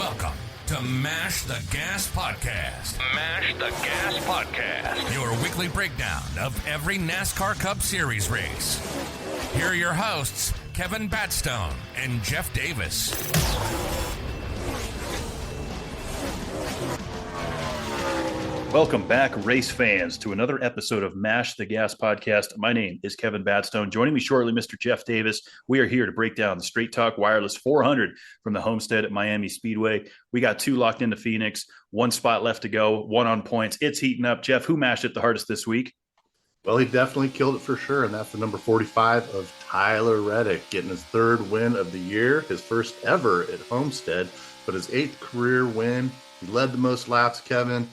Welcome to Mash the Gas Podcast. Mash the Gas Podcast. Your weekly breakdown of every NASCAR Cup Series race. Here are your hosts, Kevin Batstone and Jeff Davis. Welcome back, race fans, to another episode of Mash the Gas Podcast. My name is Kevin Batstone. Joining me shortly, Mr. Jeff Davis. We are here to break down the Straight Talk Wireless 400 from the Homestead-Miami Speedway. We got two locked into Phoenix, one spot left to go, one on points. It's heating up. Jeff, who mashed it the hardest this week? Well, he definitely killed it for sure, and that's the number 45 of Tyler Reddick, getting his third win of the year, his first ever at Homestead, but his eighth career win. He led the most laps, Kevin.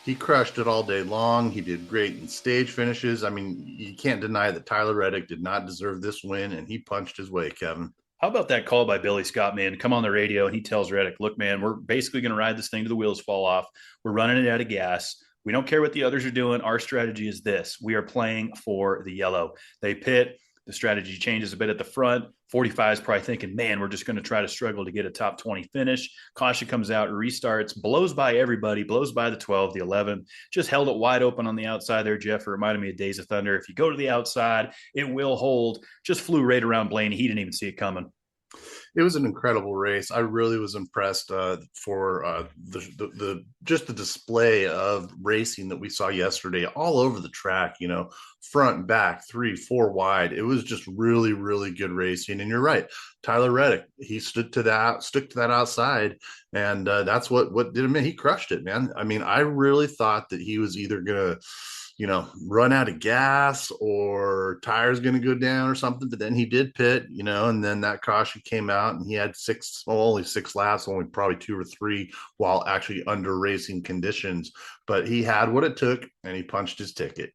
He crushed it all day long. He did great in stage finishes. I mean, you can't deny that Tyler Reddick did not deserve this win, and he punched his way, Kevin. How about that call by Billy Scott, man? Come on the radio, and he tells Reddick, look, man, we're basically going to ride this thing till the wheels fall off. We're running it out of gas. We don't care what the others are doing. Our strategy is this. We are playing for the yellow. They pit. The strategy changes a bit at the front. 45 is probably thinking, man, we're just going to try to struggle to get a top 20 finish. Caution comes out, restarts, blows by everybody, blows by the 12, the 11. Just held it wide open on the outside there, Jeff. It reminded me of Days of Thunder. If you go to the outside, it will hold. Just flew right around Blaney. He didn't even see it coming. It was an incredible race. I really was impressed for the display of racing that we saw yesterday all over the track, you know, front, back, 3, 4 wide. It was just really, really good racing. And you're right. Tyler Reddick, he stuck to that outside. And that's what did him in. He crushed it, man. I mean, I really thought that he was either going to, you know, run out of gas or tires going to go down or something. But then he did pit, you know, and then that caution came out and he had only six laps, only probably 2 or 3 while actually under racing conditions. But he had what it took and he punched his ticket.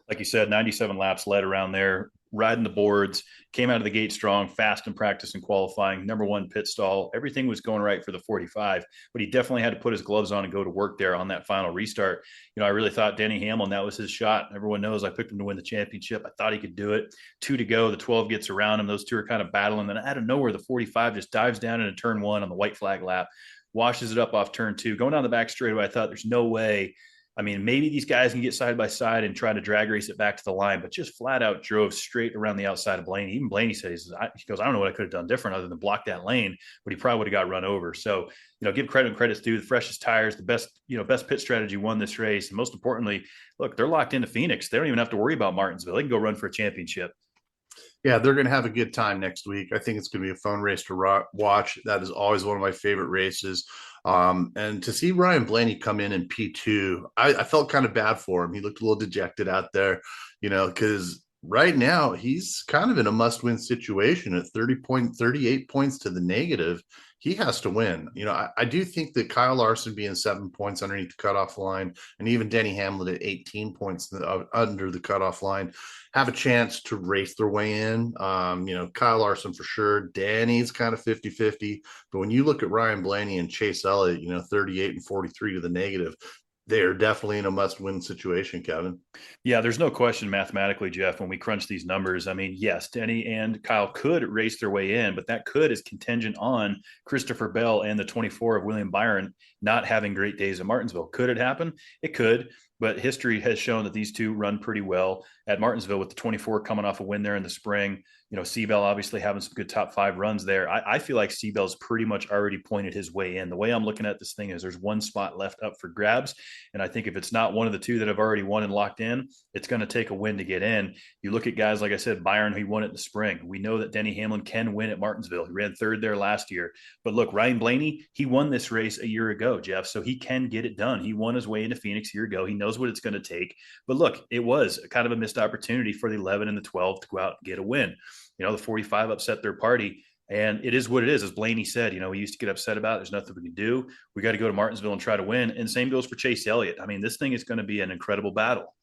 Like you said, 97 laps led around there, riding the boards, came out of the gate strong, fast in practice and qualifying, number 1 pit stall. Everything was going right for the 45, but he definitely had to put his gloves on and go to work there on that final restart. You know, I really thought Denny Hamlin, that was his shot. Everyone knows I picked him to win the championship. I thought he could do it. 2 to go. The 12 gets around him. Those two are kind of battling. Then out of nowhere, the 45 just dives down into turn 1 on the white flag lap, washes it up off turn 2. Going down the back straightaway, I thought there's no way. I mean, maybe these guys can get side by side and try to drag race it back to the line, but just flat out drove straight around the outside of Blaney. Even Blaney said, he goes, I don't know what I could have done different other than block that lane, but he probably would have got run over. So, you know, give credit when credit's due. The freshest tires, the best pit strategy won this race. And most importantly, look, they're locked into Phoenix. They don't even have to worry about Martinsville. They can go run for a championship. Yeah, they're going to have a good time next week. I think it's going to be a fun race to watch. That is always one of my favorite races. And to see Ryan Blaney come in P2, I felt kind of bad for him. He looked a little dejected out there, you know, because right now he's kind of in a must-win situation at 38 points to the negative. He has to win. You know, I do think that Kyle Larson being 7 points underneath the cutoff line and even Denny Hamlin at 18 points under the cutoff line have a chance to race their way in. You know, Kyle Larson for sure. Danny's kind of 50-50. But when you look at Ryan Blaney and Chase Elliott, you know, 38 and 43 to the negative, they are definitely in a must-win situation, Kevin. Yeah, there's no question mathematically, Jeff, when we crunch these numbers. I mean, yes, Denny and Kyle could race their way in, but that could is contingent on Christopher Bell and the 24 of William Byron not having great days at Martinsville. Could it happen? It could, but history has shown that these two run pretty well at Martinsville with the 24 coming off a win there in the spring. You know, Seabell obviously having some good top 5 runs there. I feel like Seabell's pretty much already pointed his way in. The way I'm looking at this thing is there's one spot left up for grabs. And I think if it's not one of the two that have already won and locked in, it's going to take a win to get in. You look at guys, like I said, Byron, who won it in the spring. We know that Denny Hamlin can win at Martinsville. He ran 3rd there last year. But look, Ryan Blaney, he won this race a year ago, Jeff, so he can get it done. He won his way into Phoenix a year ago. He knows what it's going to take. But look, it was kind of a missed opportunity for the 11 and the 12 to go out and get a win. You know, the 45 upset their party, and it is what it is. As Blaney said, you know, he used to get upset about it. There's nothing we can do. We got to go to Martinsville and try to win. And same goes for Chase Elliott. I mean, this thing is going to be an incredible battle.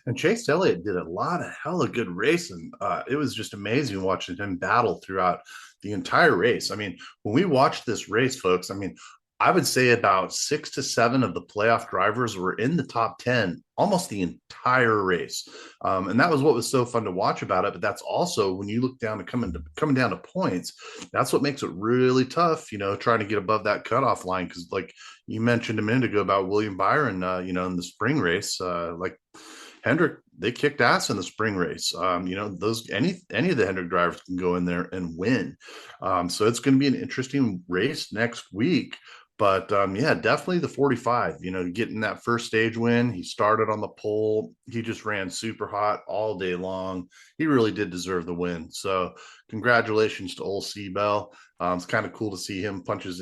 And Chase Elliott did a lot of hella good racing. It was just amazing watching him battle throughout the entire race. I mean, when we watched this race, folks, I mean, I would say about 6 to 7 of the playoff drivers were in the top 10 almost the entire race. And that was what was so fun to watch about it. But that's also when you look down to coming down to points, that's what makes it really tough, trying to get above that cutoff line. Cause like you mentioned a minute ago about William Byron, in the spring race, like Hendrick, they kicked ass in the spring race. Those any of the Hendrick drivers can go in there and win. So it's going to be an interesting race next week. But yeah, definitely the 45, getting that first stage win. He started on the pole. He just ran super hot all day long. He really did deserve the win. So congratulations to old Seabell. It's kind of cool to see him punches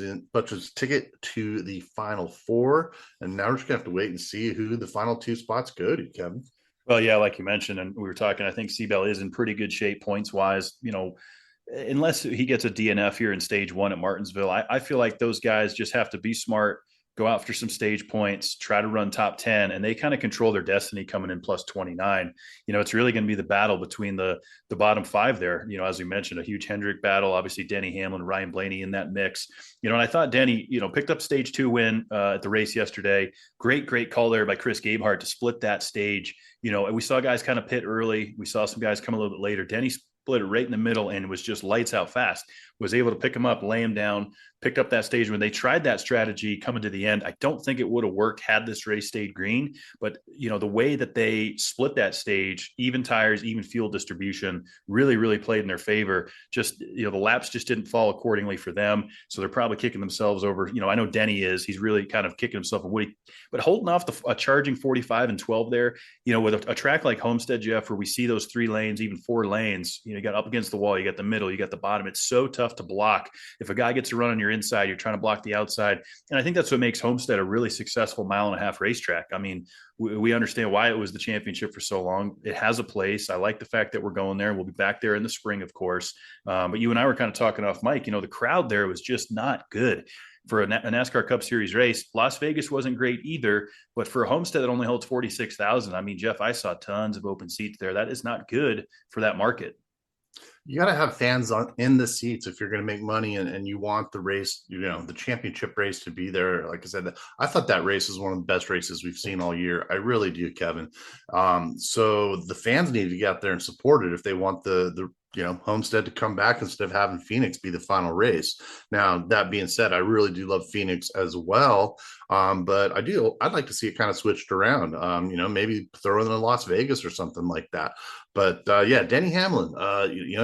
ticket to the final four. And now we're just going to have to wait and see who the final two spots go to, Kevin. Well, yeah, like you mentioned, and we were talking, I think Seabell is in pretty good shape points wise, unless he gets a DNF here in stage one at Martinsville. I feel like those guys just have to be smart, go after some stage points, try to run top 10, and they kind of control their destiny coming in plus 29. It's really going to be the battle between the bottom five there. As we mentioned, a huge Hendrick battle, obviously Denny Hamlin, Ryan Blaney in that mix. And I thought Denny, picked up stage 2 win at the race yesterday. Great call there by Chris Gabehart to split that stage. We saw guys kind of pit early. We saw some guys come a little bit later. Denny split it right in the middle and was just lights out fast, was able to pick him up, lay him down, picked up that stage. When they tried that strategy coming to the end, I don't think it would have worked had this race stayed green. But, the way that they split that stage, even tires, even fuel distribution, really played in their favor. Just, the laps just didn't fall accordingly for them. So they're probably kicking themselves over. I know Denny he's really kind of kicking himself a woody, but holding off a charging 45 and 12 there, with a track like Homestead, Jeff, where we see those 3 lanes, even 4 lanes, you got up against the wall, you got the middle, you got the bottom. It's so tough to block. If a guy gets to run on your inside, you're trying to block the outside. And I think that's what makes Homestead a really successful 1.5 mile racetrack. I mean, we understand why it was the championship for so long. It has a place. I like the fact that we're going there. We'll be back there in the spring, of course. But you and I were kind of talking off mic, the crowd there was just not good for a NASCAR Cup Series race. Las Vegas wasn't great either, but for a Homestead that only holds 46,000, I mean, Jeff, I saw tons of open seats there. That is not good for that market. You got to have fans in the seats if you're going to make money and you want the race, the championship race to be there. Like I said, I thought that race is one of the best races we've seen all year. I really do, Kevin. So the fans need to get out there and support it if they want the Homestead to come back instead of having Phoenix be the final race. Now, that being said, I really do love Phoenix as well. But I'd like to see it kind of switched around, maybe throw in Las Vegas or something like that. But yeah, Denny Hamlin,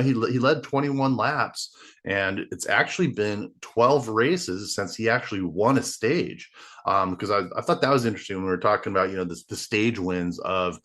he led 21 laps, and it's actually been 12 races since he actually won a stage. Because I thought that was interesting when we were talking about, the stage wins of,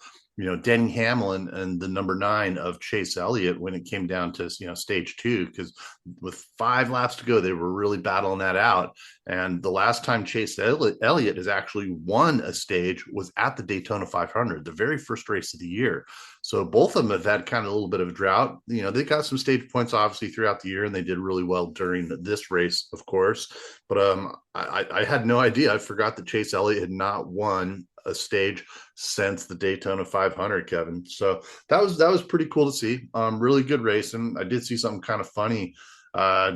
Denny Hamlin and the number 9 of Chase Elliott when it came down to, stage 2, because with 5 laps to go, they were really battling that out. And the last time Chase Elliott has actually won a stage was at the Daytona 500, the very first race of the year. So both of them have had kind of a little bit of a drought. They got some stage points obviously throughout the year, and they did really well during this race, of course. But I had no idea. I forgot that Chase Elliott had not won a stage since the Daytona 500, Kevin. So that was pretty cool to see. Really good race. And I did see something kind of funny.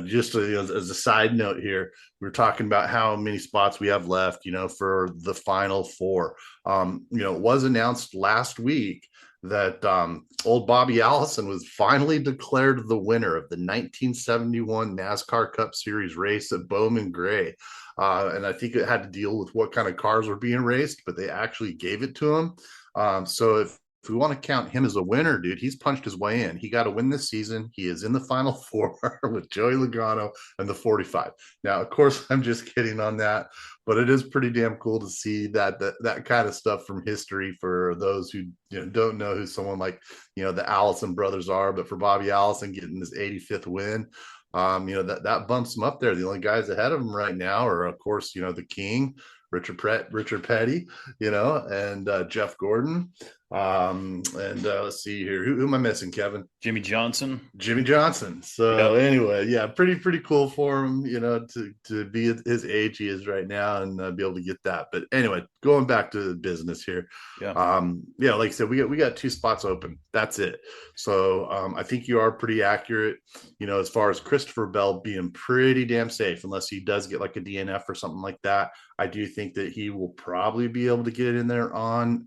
Just as a side note here, we were talking about how many spots we have left, for the final 4. It was announced last week that old Bobby Allison was finally declared the winner of the 1971 NASCAR Cup Series race at Bowman Gray. And I think it had to deal with what kind of cars were being raced, but they actually gave it to him. So if we want to count him as a winner, dude, he's punched his way in. He got a win this season. He is in the final 4 with Joey Logano and the 45. Now, of course, I'm just kidding on that, but it is pretty damn cool to see that kind of stuff from history for those who don't know who someone like the Allison brothers are. But for Bobby Allison getting his 85th win, that bumps him up there. The only guys ahead of him right now are, of course, the King, Richard Petty, and Jeff Gordon. And let's see here. Who am I missing, Kevin? Jimmy Johnson. Jimmy Johnson. So anyway, yeah, pretty cool for him, to be at his age he is right now and be able to get that. But anyway, going back to the business here. Yeah, like I said, we got 2 spots open. That's it. So I think you are pretty accurate, as far as Christopher Bell being pretty damn safe, unless he does get like a DNF or something like that. I do think that he will probably be able to get in there on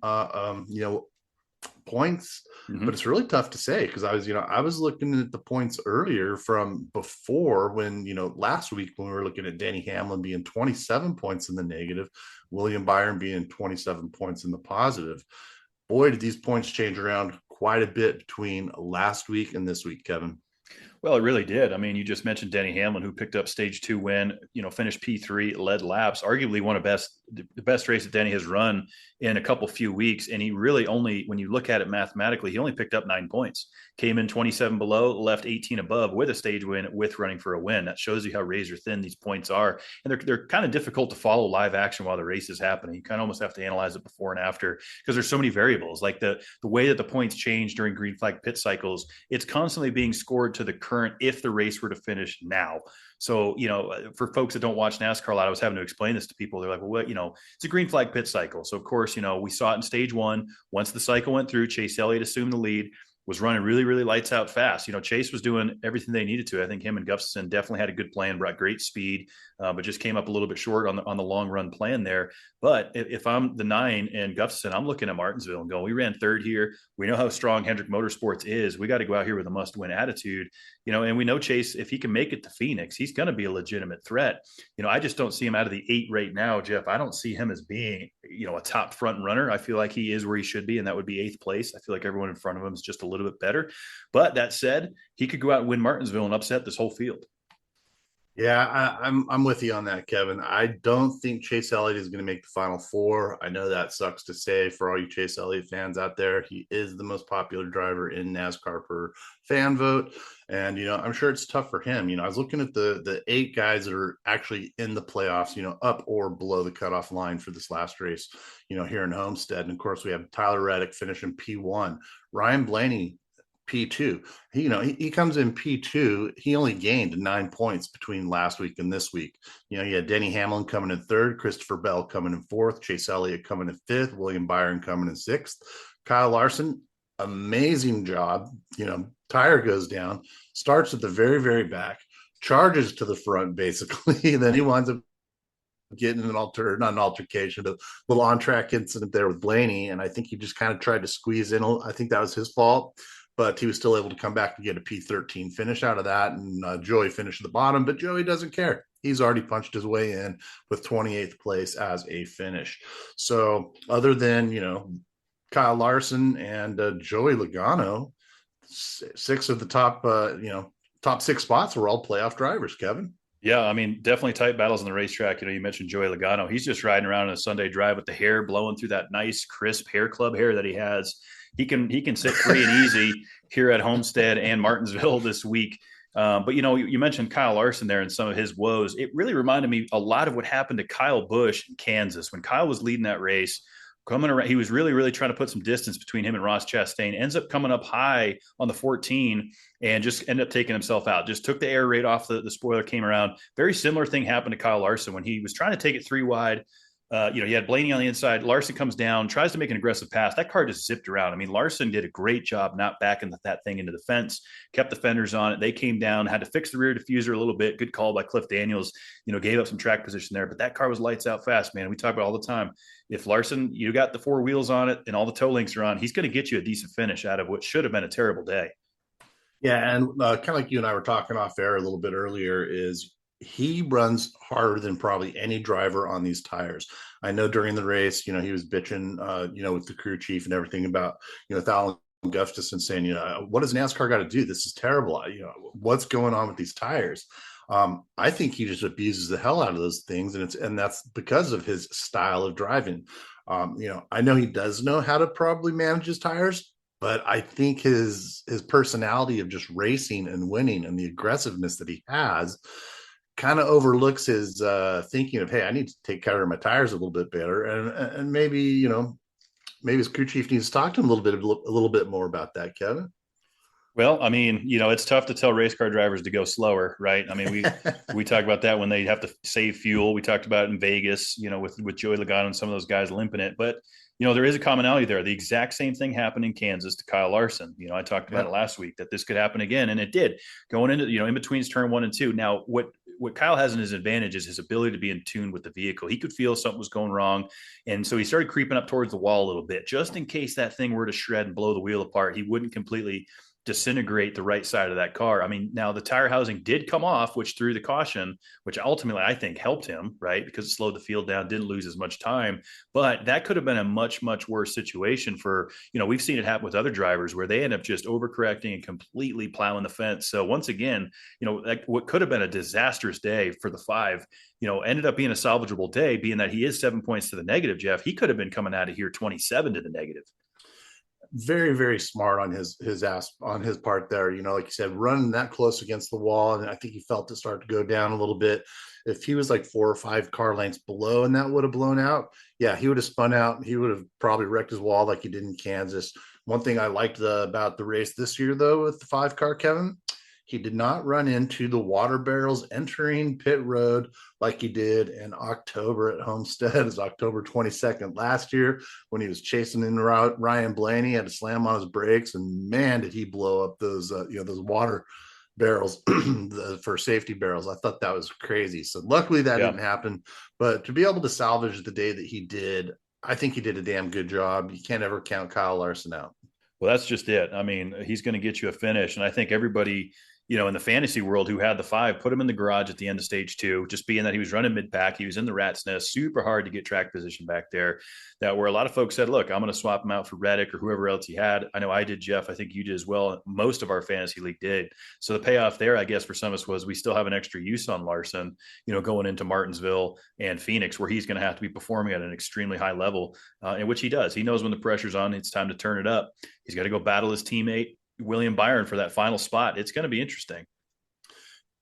points, but it's really tough to say because I was looking at the points earlier from before when, last week when we were looking at Denny Hamlin being 27 points in the negative, William Byron being 27 points in the positive. Boy, did these points change around quite a bit between last week and this week, Kevin. Well, it really did. I mean, you just mentioned Denny Hamlin, who picked up stage 2 win, finished P3, led laps, arguably one of the best race that Denny has run in a few weeks. And he really only, when you look at it mathematically, he only picked up 9 points, came in 27 below, left 18 above with a stage win with running for a win. That shows you how razor thin these points are. And they're kind of difficult to follow live action while the race is happening. You kind of almost have to analyze it before and after because there's so many variables, like the way that the points change during green flag pit cycles. It's constantly being scored to the current if the race were to finish now. So, for folks that don't watch NASCAR a lot, I was having to explain this to people. They're like, well, what, it's a green flag pit cycle. So, of course, we saw it in stage 1. Once the cycle went through, Chase Elliott assumed the lead, was running really, really lights out fast. Chase was doing everything they needed to. I think him and Gustafson definitely had a good plan, brought great speed, but just came up a little bit short on the long run plan there. But if I'm the 9 and Gustafson, I'm looking at Martinsville and going, we ran 3rd here. We know how strong Hendrick Motorsports is. We got to go out here with a must-win attitude, and we know Chase, if he can make it to Phoenix, he's going to be a legitimate threat. I just don't see him out of the 8 right now, Jeff. I don't see him as being, a top front runner. I feel like he is where he should be, and that would be 8th place. I feel like everyone in front of him is just a little bit better. But that said, he could go out and win Martinsville and upset this whole field. Yeah, I'm with you on that, Kevin. I don't think Chase Elliott is going to make the Final 4. I know that sucks to say for all you Chase Elliott fans out there. He is the most popular driver in NASCAR per fan vote. And, I'm sure it's tough for him. I was looking at the 8 guys that are actually in the playoffs, up or below the cutoff line for this last race, here in Homestead. And, of course, we have Tyler Reddick finishing P1. Ryan Blaney, P2. He comes in P2. He only gained 9 points between last week and this week. You had Denny Hamlin coming in 3rd, Christopher Bell coming in 4th, Chase Elliott coming in 5th, William Byron coming in 6th. Kyle Larson, amazing job. Tire goes down, starts at the very, very back, charges to the front basically, and then he winds up getting an altercation, a little on-track incident there with Blaney, and I think he just kind of tried to squeeze in. I think that was his fault. But he was still able to come back and get a P13 finish out of that. And Joey finished at the bottom, but Joey doesn't care. He's already punched his way in with 28th place as a finish. So other than, Kyle Larson and Joey Logano, 6 of the top 6 spots were all playoff drivers, Kevin. Yeah, I mean, definitely tight battles on the racetrack. You mentioned Joey Logano. He's just riding around on a Sunday drive with the hair blowing through that nice, crisp hair club hair that he has. He can sit free and easy here at Homestead and Martinsville this week. But, you mentioned Kyle Larson there and some of his woes. It really reminded me a lot of what happened to Kyle Busch in Kansas. When Kyle was leading that race, coming around, he was really, really trying to put some distance between him and Ross Chastain, ends up coming up high on the 14 and just ended up taking himself out. Just took the air rate off the spoiler, came around. Very similar thing happened to Kyle Larson when he was trying to take it 3 wide. You had Blaney on the inside. Larson comes down, tries to make an aggressive pass. That car just zipped around. I mean, Larson did a great job not backing that thing into the fence, kept the fenders on it. They came down, had to fix the rear diffuser a little bit. Good call by Cliff Daniels, gave up some track position there. But that car was lights out fast, man. We talk about it all the time. If Larson, you got the 4 wheels on it and all the toe links are on, he's going to get you a decent finish out of what should have been a terrible day. Yeah, and kind of like you and I were talking off air a little bit earlier, is he runs harder than probably any driver on these tires. I know during the race, he was bitching, with the crew chief and everything about, Thalen Gustafson saying, what does NASCAR got to do? This is terrible. What's going on with these tires? I think he just abuses the hell out of those things, and that's because of his style of driving. I know he does know how to probably manage his tires, but I think his personality of just racing and winning and the aggressiveness that he has kind of overlooks his thinking of, hey, I need to take care of my tires a little bit better, and maybe maybe his crew chief needs to talk to him a little bit more about that, Kevin. Well, I mean, it's tough to tell race car drivers to go slower, right? I mean, we talk about that when they have to save fuel. We talked about it in Vegas, with Joey Logano and some of those guys limping it. But there is a commonality there. The exact same thing happened in Kansas to Kyle Larson. I talked about it last week that this could happen again, and it did. Going into in between turn 1 and 2. Now, what Kyle has in his advantage is his ability to be in tune with the vehicle. He could feel something was going wrong, and so he started creeping up towards the wall a little bit, just in case that thing were to shred and blow the wheel apart. He wouldn't completely disintegrate the right side of that car. I mean, now the tire housing did come off, which threw the caution, which ultimately I think helped him, right? Because it slowed the field down, didn't lose as much time. But that could have been a much, much worse situation for, we've seen it happen with other drivers where they end up just overcorrecting and completely plowing the fence. So once again, what could have been a disastrous day for the 5, ended up being a salvageable day, being that he is 7 points to the negative, Jeff. He could have been coming out of here 27 to the negative. Very, very smart on his part there. Like you said, running that close against the wall, and I think he felt it start to go down a little bit. If he was like 4 or 5 car lengths below and that would have blown out, yeah, he would have spun out. He would have probably wrecked his wall like he did in Kansas. One thing I liked about the race this year, though, with the 5 car, Kevin, he did not run into the water barrels entering pit road like he did in October at Homestead. It was October 22nd last year when he was chasing in Ryan Blaney, had to slam on his brakes, and man, did he blow up those water barrels for safety barrels. I thought that was crazy. So luckily that didn't happen, but to be able to salvage the day that he did, I think he did a damn good job. You can't ever count Kyle Larson out. Well, that's just it. I mean, he's going to get you a finish. And I think everybody, in the fantasy world who had the 5, put him in the garage at the end of stage 2, just being that he was running mid-pack. He was in the rat's nest, super hard to get track position back there. That where a lot of folks said, look, I'm going to swap him out for Reddick or whoever else he had. I know I did, Jeff. I think you did as well. Most of our fantasy league did. So the payoff there, I guess, for some of us was we still have an extra use on Larson, going into Martinsville and Phoenix, where he's going to have to be performing at an extremely high level, in which he does. He knows when the pressure's on, it's time to turn it up. He's got to go battle his teammate, William Byron, for that final spot. It's going to be interesting.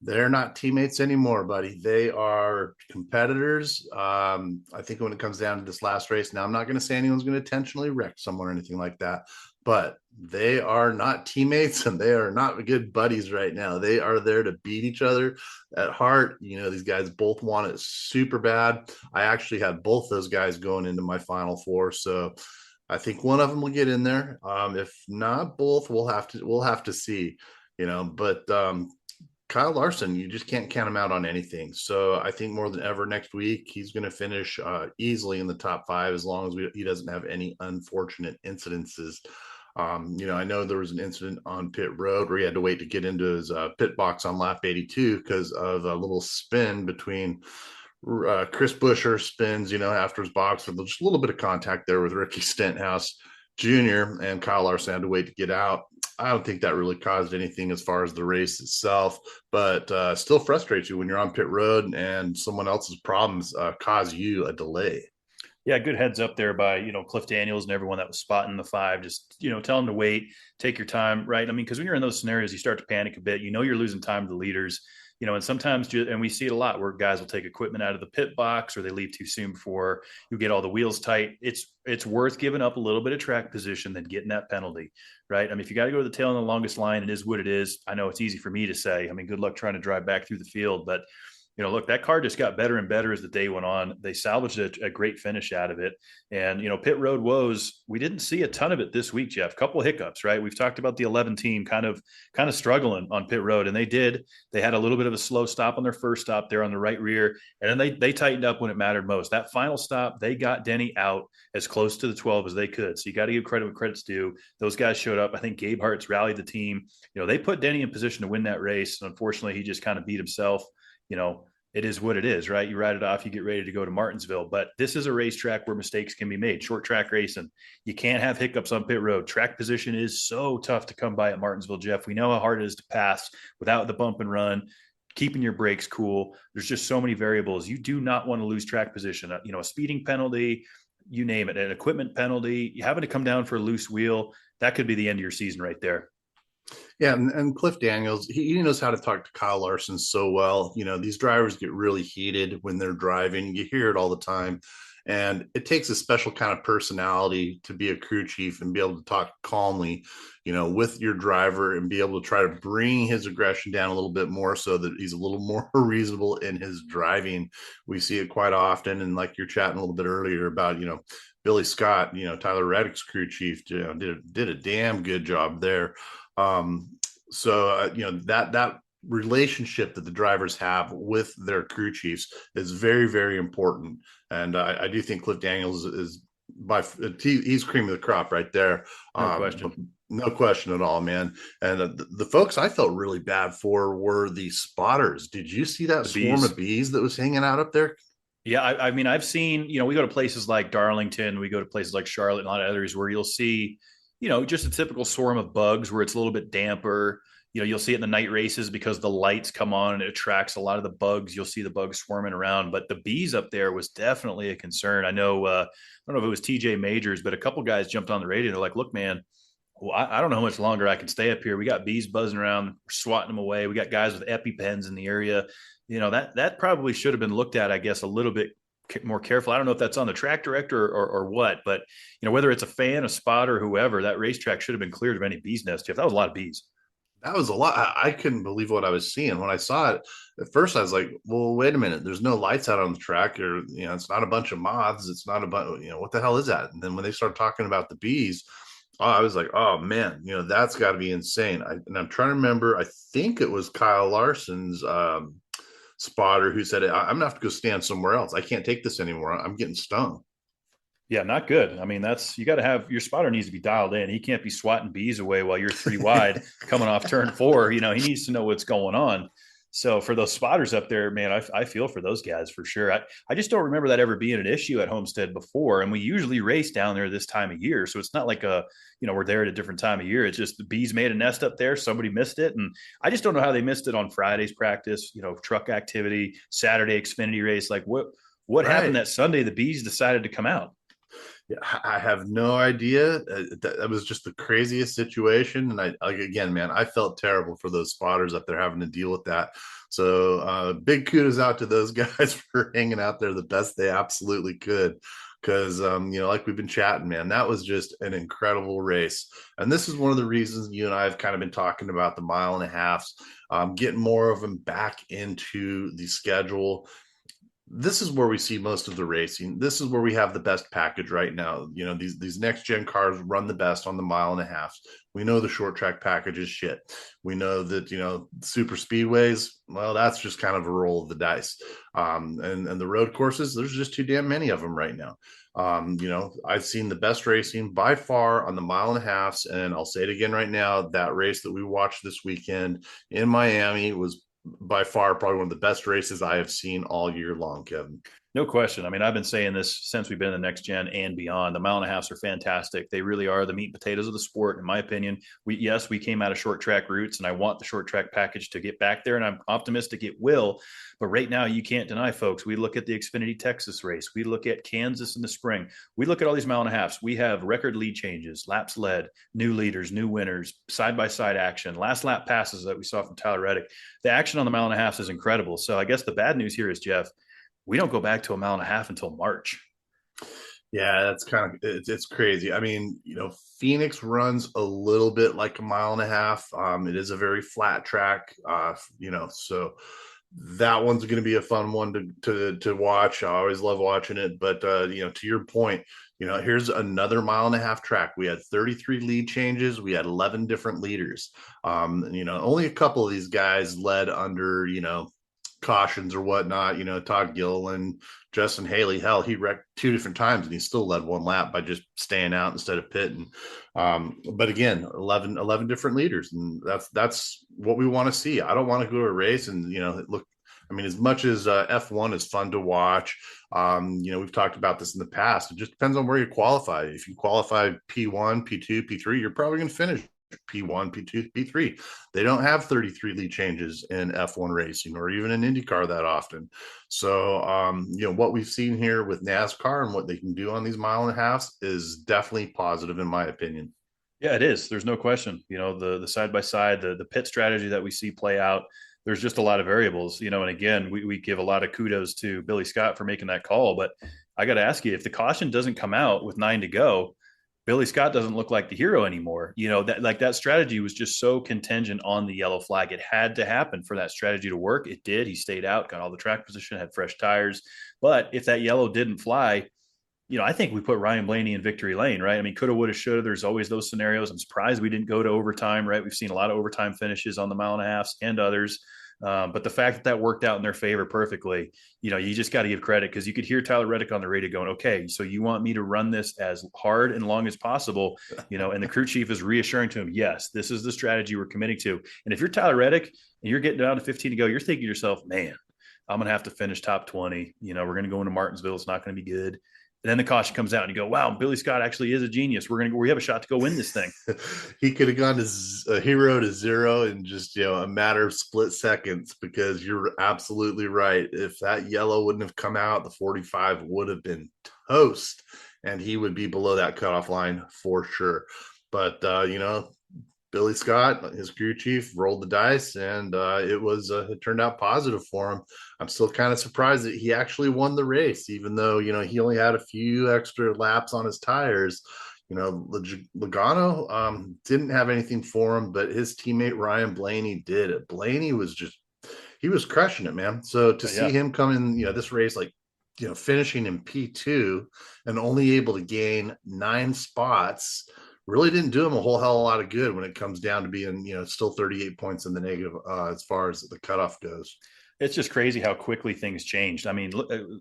They're not teammates anymore, buddy. They are competitors. I think when it comes down to this last race, now I'm not going to say anyone's going to intentionally wreck someone or anything like that, but they are not teammates and they are not good buddies right now. They are there to beat each other at heart. These guys both want it super bad. I actually had both those guys going into my final 4. So I think one of them will get in there. If not both, we'll have to see, but Kyle Larson, you just can't count him out on anything. So I think more than ever next week, he's going to finish easily in the top 5 as long as he doesn't have any unfortunate incidences. I know there was an incident on pit road where he had to wait to get into his pit box on lap 82 because of a little spin between Chris Buescher spins, after his box. There's just a little bit of contact there with Ricky Stenhouse Jr. and Kyle Larson had to wait to get out. I don't think that really caused anything as far as the race itself, but still frustrates you when you're on pit road and someone else's problems cause you a delay. Yeah, good heads up there by, Cliff Daniels and everyone that was spotting the 5. Just, tell them to wait, take your time, right? I mean, because when you're in those scenarios, you start to panic a bit. You're losing time to the leaders. And sometimes, and we see it a lot where guys will take equipment out of the pit box or they leave too soon before you get all the wheels tight. It's worth giving up a little bit of track position than getting that penalty, right? I mean, if you got to go to the tail on the longest line, it is what it is. I know it's easy for me to say. I mean, good luck trying to drive back through the field, but look, that car just got better and better as the day went on. They salvaged a great finish out of it. And, pit road woes, we didn't see a ton of it this week, Jeff. Couple of hiccups, right? We've talked about the 11 team kind of struggling on pit road, and they did. They had a little bit of a slow stop on their first stop there on the right rear, and then they tightened up when it mattered most. That final stop, they got Denny out as close to the 12 as they could. So you got to give credit when credit's due. Those guys showed up. I think Gabe Hart's rallied the team. They put Denny in position to win that race, and unfortunately, he just kind of beat himself. It is what it is, right? You ride it off, you get ready to go to Martinsville. But this is a racetrack where mistakes can be made. Short track racing, you can't have hiccups on pit road. Track position is so tough to come by at Martinsville, Jeff. We know how hard it is to pass without the bump and run, keeping your brakes cool. There's just so many variables. You do not want to lose track position. A speeding penalty, you name it, an equipment penalty, you having to come down for a loose wheel, that could be the end of your season right there. Yeah, and Cliff Daniels, he knows how to talk to Kyle Larson so well. These drivers get really heated when they're driving. You hear it all the time. And it takes a special kind of personality to be a crew chief and be able to talk calmly, with your driver and be able to try to bring his aggression down a little bit more so that he's a little more reasonable in his driving. We see it quite often. And like you're chatting a little bit earlier about, Billy Scott, Tyler Reddick's crew chief, did a damn good job there. That relationship that the drivers have with their crew chiefs is very, very important. And I do think Cliff Daniels he's cream of the crop right there. No question. No question at all, man. And the folks I felt really bad for were the spotters. Did you see that swarm of bees that was hanging out up there? Yeah, I mean, I've seen, we go to places like Darlington, we go to places like Charlotte and a lot of others where you'll see, just a typical swarm of bugs where it's a little bit damper. You'll see it in the night races because the lights come on and it attracts a lot of the bugs. You'll see the bugs swarming around, but the bees up there was definitely a concern. I know, I don't know if it was TJ Majors, but a couple guys jumped on the radio. They're like, look, man, well, I don't know how much longer I can stay up here. We got bees buzzing around, we're swatting them away. We got guys with EpiPens in the area. That probably should have been looked at, I guess, a little bit more careful. I don't know if that's on the track director or what, but whether it's a fan, a spotter, whoever, that racetrack should have been cleared of any bees nest. Jeff, that was a lot of bees. That was a lot. I couldn't believe what I was seeing when I saw it. At first, I was like, well, wait a minute. There's no lights out on the track, or, it's not a bunch of moths. It's not a bunch, what the hell is that? And then when they started talking about the bees, I was like, oh man, that's got to be insane. I'm trying to remember. I think it was Kyle Larson's spotter who said, I'm gonna have to go stand somewhere else. I can't take this anymore. I'm getting stung. Yeah, not good. I mean, you got to have your spotter needs to be dialed in. He can't be swatting bees away while you're 3 wide coming off turn 4. He needs to know what's going on. So for those spotters up there, man, I feel for those guys for sure. I just don't remember that ever being an issue at Homestead before. And we usually race down there this time of year. So it's not like we're there at a different time of year. It's just the bees made a nest up there. Somebody missed it. And I just don't know how they missed it on Friday's practice, truck activity, Saturday Xfinity race. Like what happened that Sunday? The bees decided to come out. Yeah, I have no idea. That was just the craziest situation. And again, man, I felt terrible for those spotters up there having to deal with that. So big kudos out to those guys for hanging out there the best they absolutely could. Because, like we've been chatting, man, that was just an incredible race. And this is one of the reasons you and I have kind of been talking about the 1.5 miles, getting more of them back into the schedule. This is where we see most of the racing. This is where we have the best package right now. These next gen cars run the best on the 1.5 miles. We know the short track package is shit. We know that, super speedways, well, that's just kind of a roll of the dice. And the road courses, there's just too damn many of them right now. I've seen the best racing by far on the 1.5 miles. And I'll say it again right now, that race that we watched this weekend in Miami was by far probably one of the best races I have seen all year long, Kevin. No question. I mean, I've been saying this since we've been in the next gen and beyond. The 1.5 miles are fantastic. They really are the meat and potatoes of the sport, in my opinion. We came out of short track routes, and I want the short track package to get back there, and I'm optimistic it will. But right now, you can't deny, folks, we look at the Xfinity Texas race. We look at Kansas in the spring. We look at all these 1.5 miles. We have record lead changes, laps led, new leaders, new winners, side-by-side action, last lap passes that we saw from Tyler Reddick. The action on the 1.5 miles is incredible. So I guess the bad news here is, Jeff, we don't go back to 1.5 miles until March. Yeah, that's kind of, it's crazy. I mean, Phoenix runs a little bit like 1.5 miles. It is a very flat track, so that one's going to be a fun one to watch. I always love watching it, but to your point, here's another 1.5 mile track. We had 33 lead changes. We had 11 different leaders. Only a couple of these guys led under, cautions or whatnot. Todd Gilliland, Justin Haley, hell, he wrecked 2 different times and he still led 1 lap by just staying out instead of pitting. But again, 11 different leaders, and that's what we want to see. I don't want to go to a race and look, I mean, as much as F1 is fun to watch, we've talked about this in the past. It just depends on where you qualify. If you qualify P1, P2, P3, you're probably going to finish P1, P2, P3. They don't have 33 lead changes in F1 racing or even in IndyCar that often. So, what we've seen here with NASCAR and what they can do on these 1.5 miles is definitely positive in my opinion. Yeah, it is. There's no question. The side-by-side, the pit strategy that we see play out, there's just a lot of variables, and again, we give a lot of kudos to Billy Scott for making that call, but I got to ask you, if the caution doesn't come out with 9 to go, Billy Scott doesn't look like the hero anymore. That strategy was just so contingent on the yellow flag. It had to happen for that strategy to work. It did. He stayed out, got all the track position, had fresh tires. But if that yellow didn't fly, I think we put Ryan Blaney in victory lane, right? I mean, coulda, woulda, shoulda. There's always those scenarios. I'm surprised we didn't go to overtime, right? We've seen a lot of overtime finishes on the mile and a half and others. But the fact that worked out in their favor perfectly, you just got to give credit, because you could hear Tyler Reddick on the radio going, okay, so you want me to run this as hard and long as possible, and the crew chief is reassuring to him, yes, this is the strategy we're committing to. And if you're Tyler Reddick and you're getting down to 15 to go, you're thinking to yourself, man, I'm going to have to finish top 20. We're going to go into Martinsville. It's not going to be good. And then the caution comes out and you go, wow, Billy Scott actually is a genius. We have a shot to go win this thing. He could have gone to a hero to zero in just, a matter of split seconds, because you're absolutely right. If that yellow wouldn't have come out, the 45 would have been toast and he would be below that cutoff line for sure. But, Billy Scott, his crew chief, rolled the dice, and it turned out positive for him. I'm still kind of surprised that he actually won the race, even though, he only had a few extra laps on his tires. Logano didn't have anything for him, but his teammate Ryan Blaney did it. Blaney was he was crushing it, man. So to see him come in, this race, finishing in P2 and only able to gain 9 spots, really didn't do him a whole hell of a lot of good when it comes down to being, still 38 points in the negative as far as the cutoff goes. It's just crazy how quickly things changed. I mean,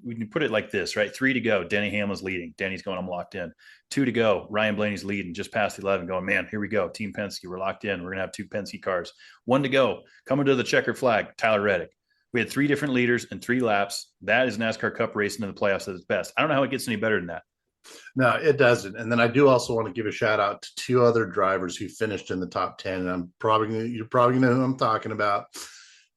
we can put it like this, right? 3 to go, Denny Hamlin's leading. Denny's going, I'm locked in. 2 to go, Ryan Blaney's leading, just past 11, going, man, here we go. Team Penske, we're locked in. We're going to have 2 Penske cars. 1 to go, coming to the checkered flag, Tyler Reddick. We had 3 different leaders and 3 laps. That is NASCAR Cup racing in the playoffs at its best. I don't know how it gets any better than that. No, it doesn't. And then I do also want to give a shout out to 2 other drivers who finished in the top 10. And you're probably gonna know who I'm talking about.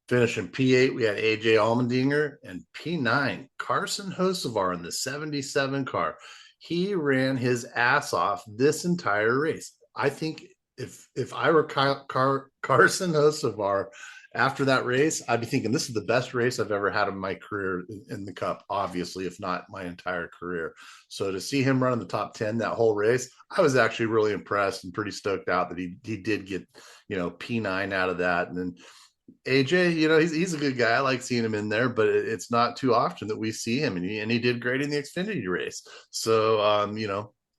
Finishing P8, we had AJ Allmendinger, and P9, Carson Hocevar in the 77 car. He ran his ass off this entire race. I think if I were Carson Hocevar after that race, I'd be thinking, this is the best race I've ever had in my career in the Cup, obviously, if not my entire career. So to see him run in the top 10 that whole race, I was actually really impressed and pretty stoked out that he did get, P9 out of that. And then AJ, he's a good guy. I like seeing him in there, but it's not too often that we see him, and he did great in the Xfinity race. So,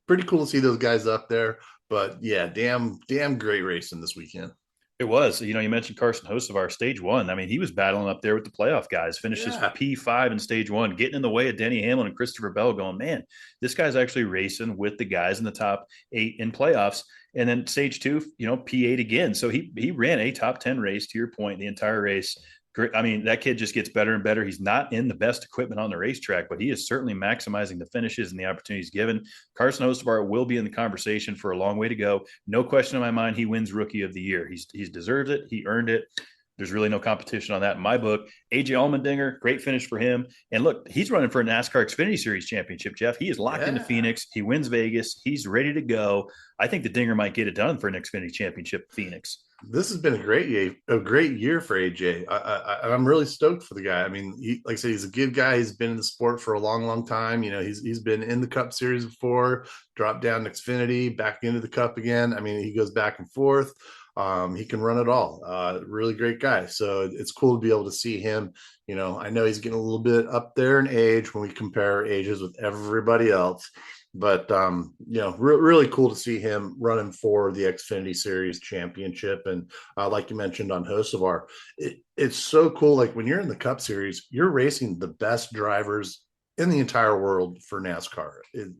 pretty cool to see those guys up there. But yeah, damn great racing this weekend. It was. You mentioned Carson Hocevar, stage 1. I mean, he was battling up there with the playoff guys, finishes for P5 in stage 1, getting in the way of Denny Hamlin and Christopher Bell, going, man, this guy's actually racing with the guys in the top 8 in playoffs. And then stage 2, P8 again. So he ran a top 10 race, to your point, the entire race. I mean, that kid just gets better and better. He's not in the best equipment on the racetrack, but he is certainly maximizing the finishes and the opportunities given. Carson Hocevar will be in the conversation for a long way to go. No question in my mind, he wins Rookie of the Year. He's deserved it. He earned it. There's really no competition on that in my book. AJ Allmendinger, great finish for him. And look, he's running for a NASCAR Xfinity Series championship, Jeff. He is locked into Phoenix. He wins Vegas. He's ready to go. I think the Dinger might get it done for an Xfinity championship, Phoenix. This has been a great year for AJ. I'm really stoked for the guy. I mean, like I said, he's a good guy. He's been in the sport for a long, long time. He's been in the Cup Series before, dropped down to Xfinity, back into the Cup again. I mean, he goes back and forth. He can run it all. Really great guy. So it's cool to be able to see him. I know he's getting a little bit up there in age when we compare ages with everybody else. But, really cool to see him running for the Xfinity Series championship. And like you mentioned on Hocevar, it's so cool. Like when you're in the Cup Series, you're racing the best drivers in the entire world for NASCAR.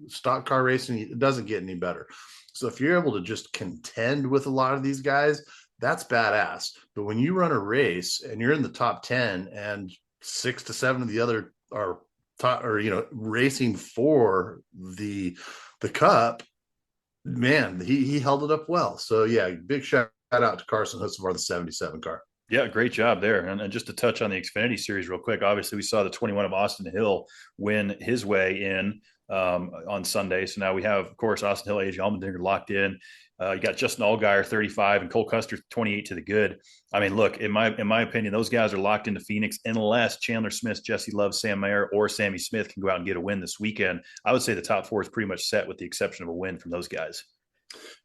Stock car racing, it doesn't get any better. So if you're able to just contend with a lot of these guys, that's badass. But when you run a race and you're in the top 10 and 6 to 7 of the other are racing for the Cup, man, he held it up well. So yeah, big shout out to Carson Hocevar, the 77 car. Yeah, great job there. And just to touch on the Xfinity Series real quick, obviously we saw the 21 of Austin Hill win his way in on Sunday. So now we have, of course, Austin Hill, AJ Allmendinger locked in. You got Justin Allgaier, 35, and Cole Custer, 28 to the good. I mean, look, in my opinion, those guys are locked into Phoenix unless Chandler Smith, Jesse Love, Sam Mayer, or Sammy Smith can go out and get a win this weekend. I would say the top four is pretty much set with the exception of a win from those guys.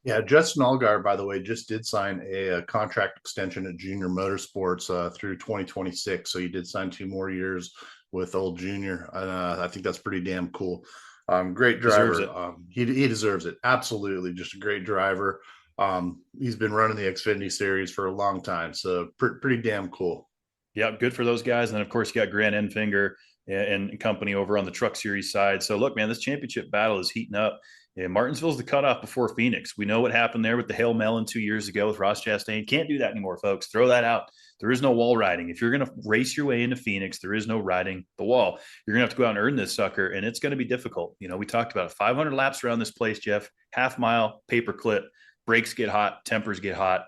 Yeah, Justin Allgaier, by the way, just did sign a contract extension at Junior Motorsports through 2026. So he did sign 2 more years with old Junior. I think that's pretty damn cool. Great driver. He deserves it. Absolutely. Just a great driver. He's been running the Xfinity Series for a long time. So pretty damn cool. Yeah, good for those guys. And then, of course, you got Grant Enfinger and company over on the Truck Series side. So, look, man, this championship battle is heating up. Yeah, Martinsville's the cutoff before Phoenix. We know what happened there with the Hail Melon 2 years ago with Ross Chastain. Can't do that anymore, folks. Throw that out. There is no wall riding. If you're going to race your way into Phoenix, there is no riding the wall. You're going to have to go out and earn this sucker, and it's going to be difficult. You know, we talked about it. 500 laps around this place, Jeff. Half mile, paper clip. Brakes get hot. Tempers get hot.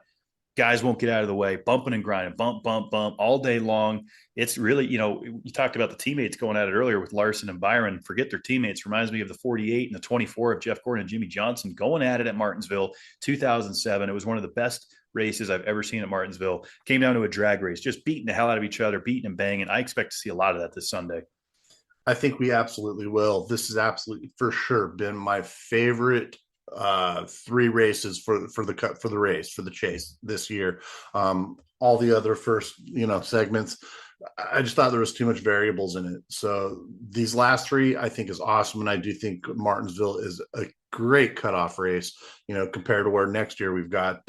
Guys won't get out of the way, bumping and grinding, bump, bump, bump all day long. It's really, you know, you talked about the teammates going at it earlier with Larson and Byron. Forget their teammates. Reminds me of the 48 and the 24 of Jeff Gordon and Jimmy Johnson going at it at Martinsville, 2007. It was one of the best races I've ever seen at Martinsville. Came down to a drag race, just beating the hell out of each other, beating and banging. I expect to see a lot of that this Sunday. I think we absolutely will. This has absolutely for sure been my favorite 3 races for the chase this year. All the other first segments, I just thought there was too much variables in it. So these last 3 I think is awesome, and I do think Martinsville is a great cutoff race, compared to where next year we've got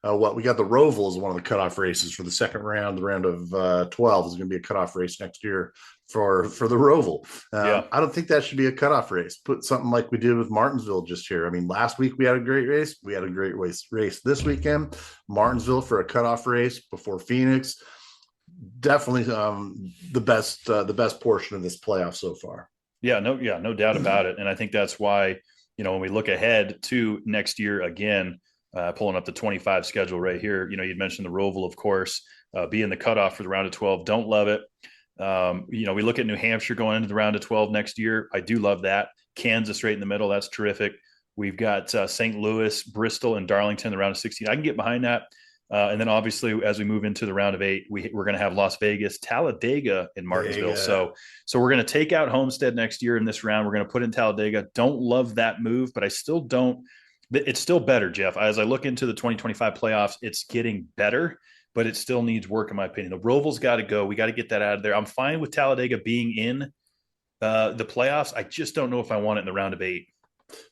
we got the Roval as one of the cutoff races for the second round. The round of 12 is going to be a cutoff race next year for the Roval. I don't think that should be a cutoff race. Put something like we did with Martinsville just here. I mean, last week we had a great race. We had a great race this weekend. Martinsville for a cutoff race before Phoenix. Definitely the best portion of this playoff so far. No doubt about it. And I think that's why, when we look ahead to next year again, pulling up the 25 schedule right here, you'd mentioned the Roval, of course, being the cutoff for the round of 12. Don't love it. We look at New Hampshire going into the round of 12 next year. I do love that. Kansas right in the middle. That's terrific. We've got St. Louis, Bristol, and Darlington, the round of 16. I can get behind that. And then obviously, as we move into the round of 8, we're going to have Las Vegas, Talladega, and Martinsville. So we're going to take out Homestead next year in this round. We're going to put in Talladega. Don't love that move, but I still don't. It's still better, Jeff. As I look into the 2025 playoffs, it's getting better, but it still needs work, in my opinion. The Roval's got to go. We got to get that out of there. I'm fine with Talladega being in the playoffs. I just don't know if I want it in the round of 8.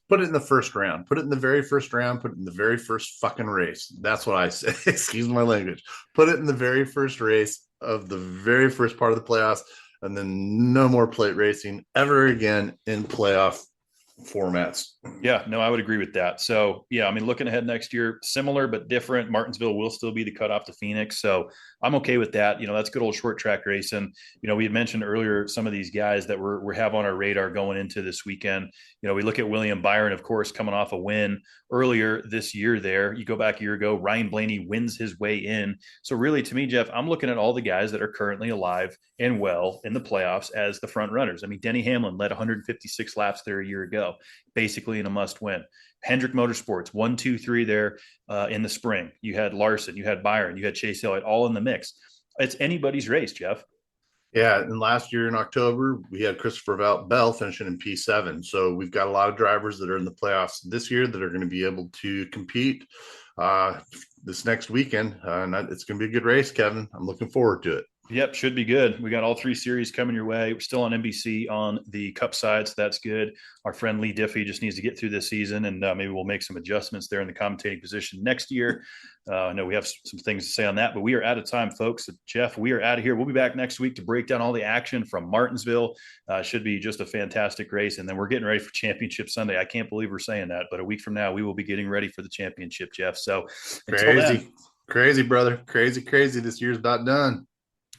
Put it in the first round. Put it in the very first round. Put it in the very first fucking race. That's what I say. Excuse my language. Put it in the very first race of the very first part of the playoffs, and then no more plate racing ever again in playoff formats. Yeah, no, I would agree with that. So, looking ahead next year, similar but different. Martinsville will still be the cutoff to Phoenix. So I'm okay with that. That's good old short track race. And, we had mentioned earlier some of these guys that we have on our radar going into this weekend. We look at William Byron, of course, coming off a win earlier this year there. You go back a year ago, Ryan Blaney wins his way in. So really, to me, Jeff, I'm looking at all the guys that are currently alive and well in the playoffs as the front runners. I mean, Denny Hamlin led 156 laps there a year ago, basically in a must win. Hendrick Motorsports, 1, 2, 3 there in the spring. You had Larson, you had Byron, you had Chase Elliott, all in the mix. It's anybody's race, Jeff. Yeah, and last year in October, we had Christopher Bell finishing in P7. So we've got a lot of drivers that are in the playoffs this year that are going to be able to compete this next weekend. And it's going to be a good race, Kevin. I'm looking forward to it. Yep, should be good. We got all 3 series coming your way. We're still on NBC on the Cup side, so that's good. Our friend Lee Diffie just needs to get through this season, and maybe we'll make some adjustments there in the commentating position next year. I know we have some things to say on that, but we are out of time, folks. So, Jeff, we are out of here. We'll be back next week to break down all the action from Martinsville. Should be just a fantastic race, and then we're getting ready for Championship Sunday. I can't believe we're saying that, but a week from now, we will be getting ready for the championship, Jeff. So Crazy, brother. Crazy. This year's not done.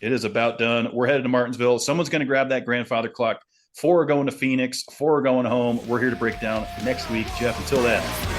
It is about done. We're headed to Martinsville. Someone's going to grab that grandfather clock. 4 are going to Phoenix. 4 are going home. We're here to break down next week. Jeff, until then.